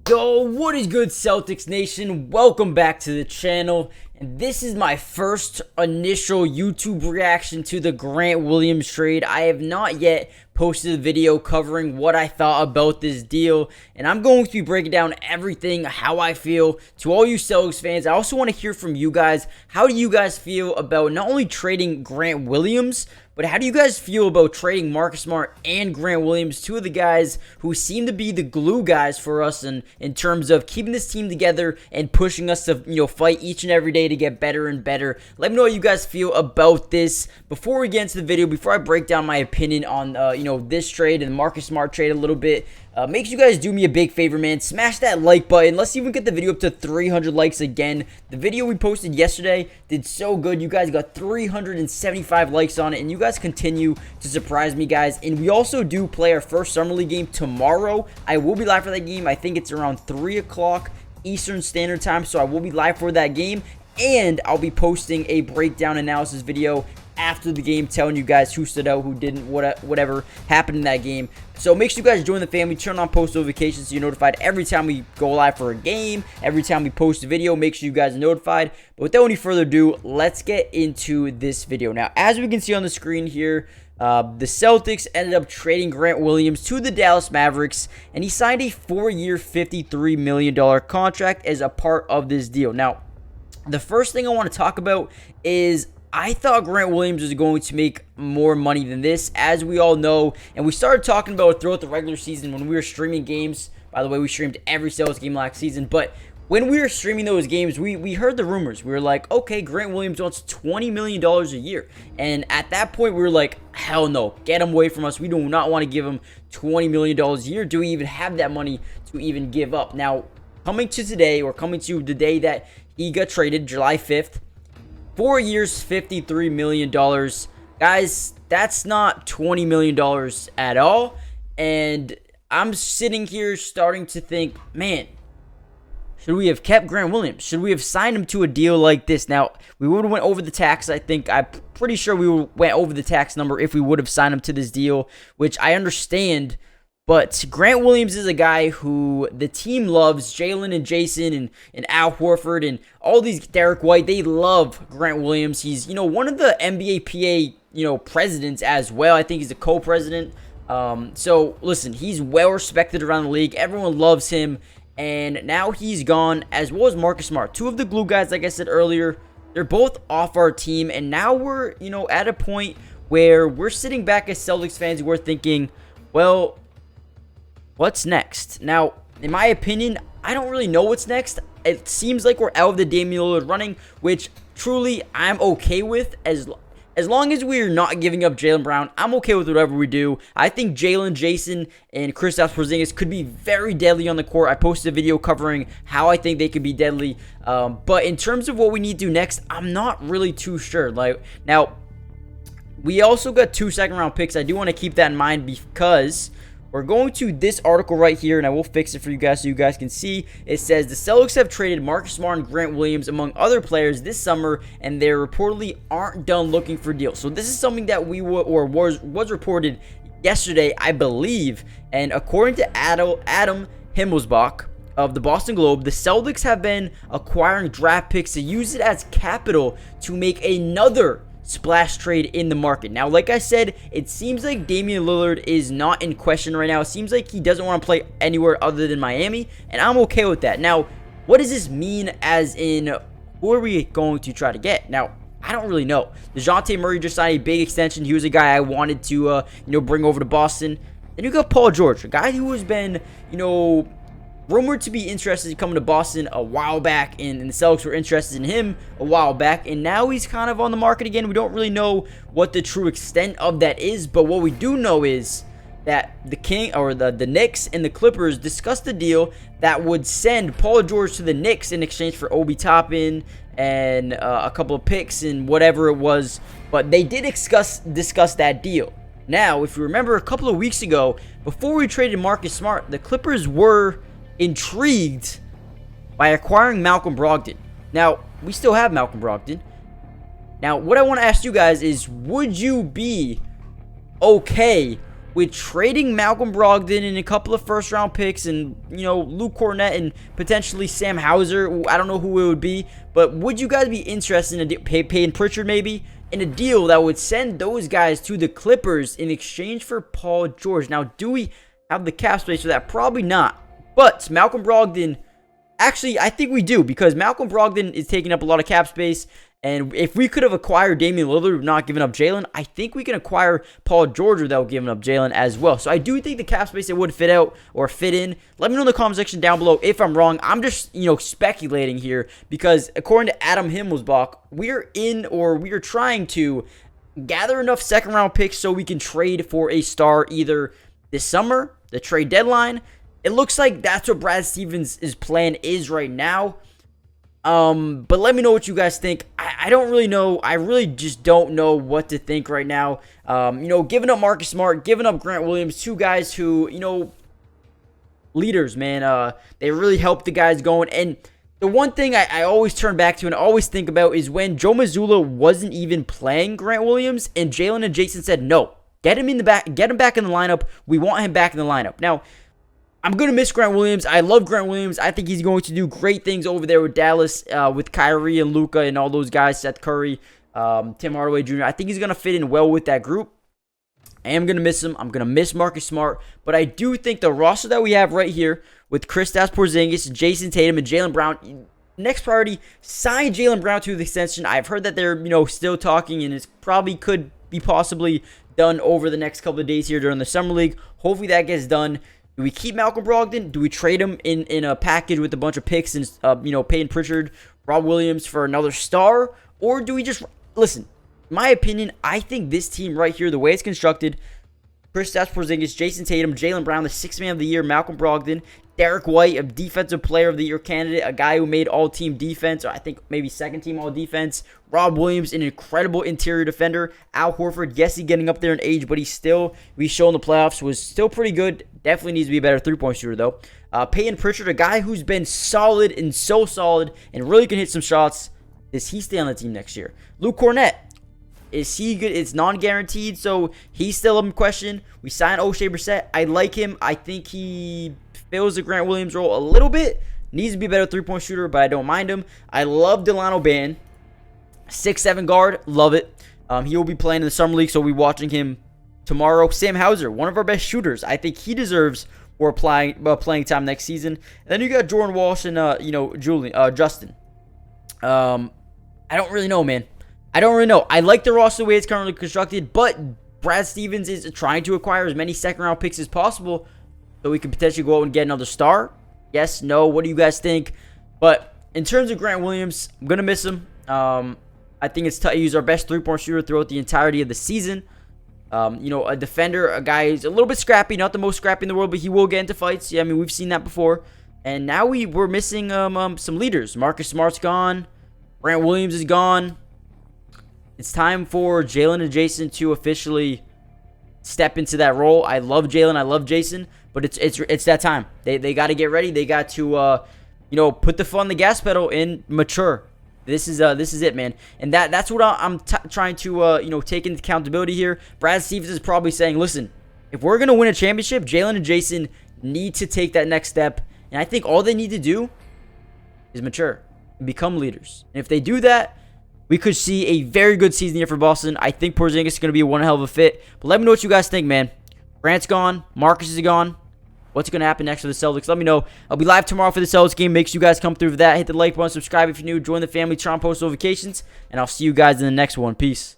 Yo, what is good, Celtics Nation? Welcome back to the channel. And this is my first initial YouTube reaction to the Grant Williams trade. I have not yet posted a video covering what I thought about this deal, and I'm going to be breaking down everything, how I feel. To all you Celtics fans, I also want to hear from you guys. How do you guys feel about not only trading Grant Williams, but how do you guys feel about trading Marcus Smart and Grant Williams, two of the guys who seem to be the glue guys for us in terms of keeping this team together and pushing us to, fight each and every day to get better and better? Let me know how you guys feel about this. Before we get into the video, before I break down my opinion on, this trade and the Marcus Smart trade a little bit, make sure you guys do me a big favor, man. Smash that like button. Let's even get the video up to 300 likes again. The video we posted yesterday did so good. You guys got 375 likes on it, and you guys continue to surprise me, guys. And we also do play our first Summer League game tomorrow. I will be live for that game. I think it's around 3 o'clock Eastern Standard Time, so I will be live for that game. And I'll be posting a breakdown analysis video after the game, telling you guys who stood out, who didn't, whatever happened in that game. So make sure you guys join the family, turn on post notifications so you're notified every time we go live for a game, every time we post a video. Make sure you guys are notified. But without any further ado, let's get into this video. Now, as we can see on the screen here, the Celtics ended up trading Grant Williams to the Dallas Mavericks, and he signed a 4-year, $53 million contract as a part of this deal. Now, the first thing I want to talk about is I thought Grant Williams was going to make more money than this, as we all know, and we started talking about it throughout the regular season when we were streaming games. By the way, we streamed every Celtics game last season, but when we were streaming those games, we heard the rumors. We were like, okay, Grant Williams wants $20 million a year, and at that point, we were like, hell no, get him away from us. We do not want to give him $20 million a year. Do we even have that money to even give up? Now, coming to today, or coming to the day that he got traded, July 5th, 4 years, $53 million. Guys, that's not $20 million at all. And I'm sitting here starting to think, man, should we have kept Grant Williams? Should we have signed him to a deal like this? Now, we would have went over the tax. I'm pretty sure we went over the tax number if we would have signed him to this deal, which I understand. But Grant Williams is a guy who the team loves. Jalen and Jason and Al Horford and all these, Derek White, they love Grant Williams. He's, one of the NBA PA, presidents as well. I think he's a co-president. So, listen, he's well respected around the league. Everyone loves him. And now he's gone, as well as Marcus Smart. Two of the glue guys, like I said earlier, they're both off our team. And now we're, at a point where we're sitting back as Celtics fans. We're thinking, well, what's next? Now, in my opinion, I don't really know what's next. It seems like we're out of the Damian Lillard running, which truly I'm okay with. As long as we're not giving up Jaylen Brown, I'm okay with whatever we do. I think Jalen, Jason, and Kristaps Porzingis could be very deadly on the court. I posted a video covering how I think they could be deadly. But in terms of what we need to do next, I'm not really too sure. Now, we also got 2 second-round picks. I do want to keep that in mind because we're going to this article right here, and I will fix it for you guys so you guys can see. It says the Celtics have traded Marcus Smart and Grant Williams among other players this summer, and they reportedly aren't done looking for deals. So this is something that was reported yesterday, I believe. And according to Adam Himmelsbach of the Boston Globe, the Celtics have been acquiring draft picks to use it as capital to make another splash trade in the market. Now, like I said, it seems like Damian Lillard is not in question right now. It seems like he doesn't want to play anywhere other than Miami, and I'm okay with that. Now, what does this mean as in who are we going to try to get? Now, I don't really know. DeJounte Murray just signed a big extension. He was a guy I wanted to, bring over to Boston. Then you got Paul George, a guy who has been, rumored to be interested in coming to Boston a while back, and the Celtics were interested in him a while back, and now he's kind of on the market again. We don't really know what the true extent of that is, but what we do know is that the Knicks and the Clippers discussed a deal that would send Paul George to the Knicks in exchange for Obi Toppin and a couple of picks and whatever it was, but they did discuss that deal. Now, if you remember a couple of weeks ago, before we traded Marcus Smart, the Clippers were intrigued by acquiring Malcolm Brogdon. Now, we still have Malcolm Brogdon. Now, what I want to ask you guys is, would you be okay with trading Malcolm Brogdon and a couple of first-round picks and, Luke Cornett and potentially Sam Hauser. I don't know who it would be, but would you guys be interested in Payton Pritchard maybe? In a deal that would send those guys to the Clippers in exchange for Paul George. Now, do we have the cap space for that? Probably not. But Malcolm Brogdon, actually, I think we do, because Malcolm Brogdon is taking up a lot of cap space. And if we could have acquired Damian Lillard, not giving up Jalen, I think we can acquire Paul George without giving up Jalen as well. So I do think the cap space it would fit out or fit in. Let me know in the comment section down below if I'm wrong. I'm just, speculating here because according to Adam Himmelsbach, we are trying to gather enough second-round picks so we can trade for a star either this summer, the trade deadline. It looks like that's what Brad Stevens' plan is right now. But let me know what you guys think. I don't really know. I really just don't know what to think right now. Giving up Marcus Smart, giving up Grant Williams, two guys who, leaders, man. They really help the guys going. And the one thing I always turn back to and always think about is when Joe Mazzulla wasn't even playing Grant Williams and Jalen and Jason said, no, get him back in the lineup. We want him back in the lineup. Now, I'm going to miss Grant Williams. I love Grant Williams. I think he's going to do great things over there with Dallas, with Kyrie and Luka and all those guys, Seth Curry, Tim Hardaway Jr. I think he's going to fit in well with that group. I am going to miss him. I'm going to miss Marcus Smart. But I do think the roster that we have right here with Kristaps Porzingis, Jason Tatum, and Jaylen Brown, next priority, sign Jaylen Brown to the extension. I've heard that they're, still talking, and it probably could be possibly done over the next couple of days here during the Summer League. Hopefully that gets done. Do we keep Malcolm Brogdon? Do we trade him in a package with a bunch of picks and, Payton Pritchard, Rob Williams for another star? Or do we just, listen, in my opinion, I think this team right here, the way it's constructed, Kristaps Porzingis, Jason Tatum, Jaylen Brown, the sixth man of the year, Malcolm Brogdon, Derek White, a defensive player of the year candidate, a guy who made all-team defense, or I think maybe second-team all-defense. Rob Williams, an incredible interior defender. Al Horford, yes, he's getting up there in age, but he's showing the playoffs, was still pretty good. Definitely needs to be a better three-point shooter, though. Payton Pritchard, a guy who's been solid and so solid and really can hit some shots. Does he stay on the team next year? Luke Cornett, is he good? It's non-guaranteed, so he's still in question. We signed O'Shea Brissett. I like him. I think he fills the Grant Williams role a little bit. Needs to be a better three-point shooter, but I don't mind him. I love Delano Ban. 6'7" guard. Love it. He will be playing in the Summer League, so we'll be watching him tomorrow. Sam Hauser, one of our best shooters. I think he deserves more playing time next season. And then you got Jordan Walsh and, Justin. I don't really know, man. I don't really know. I like the roster the way it's currently constructed, but Brad Stevens is trying to acquire as many second-round picks as possible so we could potentially go out and get another star. Yes, no, what do you guys think? But in terms of Grant Williams, I'm going to miss him. I think it's he's our best three-point shooter throughout the entirety of the season. A defender, a guy who's a little bit scrappy, not the most scrappy in the world, but he will get into fights. Yeah, I mean, we've seen that before. And now we're missing some leaders. Marcus Smart's gone. Grant Williams is gone. It's time for Jalen and Jason to officially step into that role. I love Jalen. I love Jason. But it's that time. They got to get ready. They got to, put the foot on the gas pedal and mature. This is it, man. And that's what I'm trying to, take into accountability here. Brad Stevens is probably saying, listen, if we're going to win a championship, Jalen and Jason need to take that next step. And I think all they need to do is mature and become leaders. And if they do that, we could see a very good season here for Boston. I think Porzingis is going to be one hell of a fit. But let me know what you guys think, man. Grant's gone. Marcus is gone. What's going to happen next for the Celtics? Let me know. I'll be live tomorrow for the Celtics game. Make sure you guys come through for that. Hit the like button. Subscribe if you're new. Join the family. Turn on post notifications. And I'll see you guys in the next one. Peace.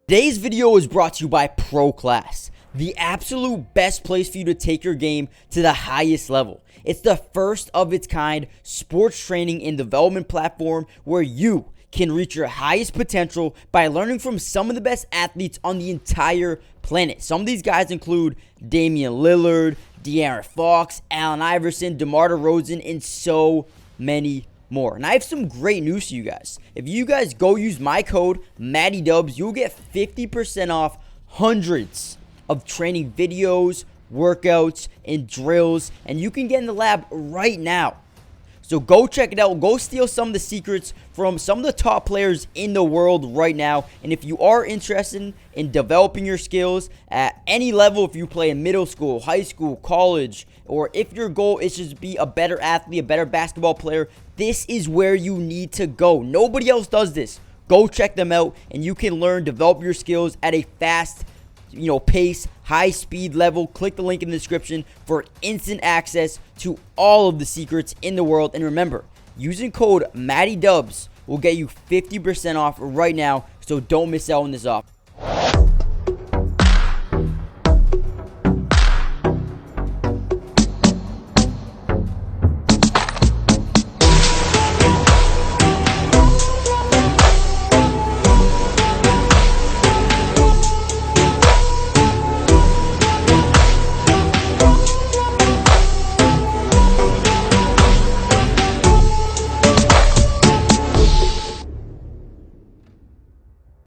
Today's video is brought to you by Pro Class, the absolute best place for you to take your game to the highest level. It's the first of its kind sports training and development platform where you can reach your highest potential by learning from some of the best athletes on the entire planet. Some of these guys include Damian Lillard, De'Aaron Fox, Allen Iverson, DeMar DeRozan, and so many more. And I have some great news for you guys. If you guys go use my code, MattyDubs, you'll get 50% off hundreds of training videos, workouts, and drills, and you can get in the lab right now. So go check it out. Go steal some of the secrets from some of the top players in the world right now. And if you are interested in developing your skills at any level, if you play in middle school, high school, college, or if your goal is just to be a better athlete, a better basketball player, this is where you need to go. Nobody else does this. Go check them out, and you can learn, develop your skills at a fast, pace, high speed level. Click the link in the description for instant access to all of the secrets in the world. And remember, using code MattyDubs will get you 50% off right now, so don't miss out on this offer.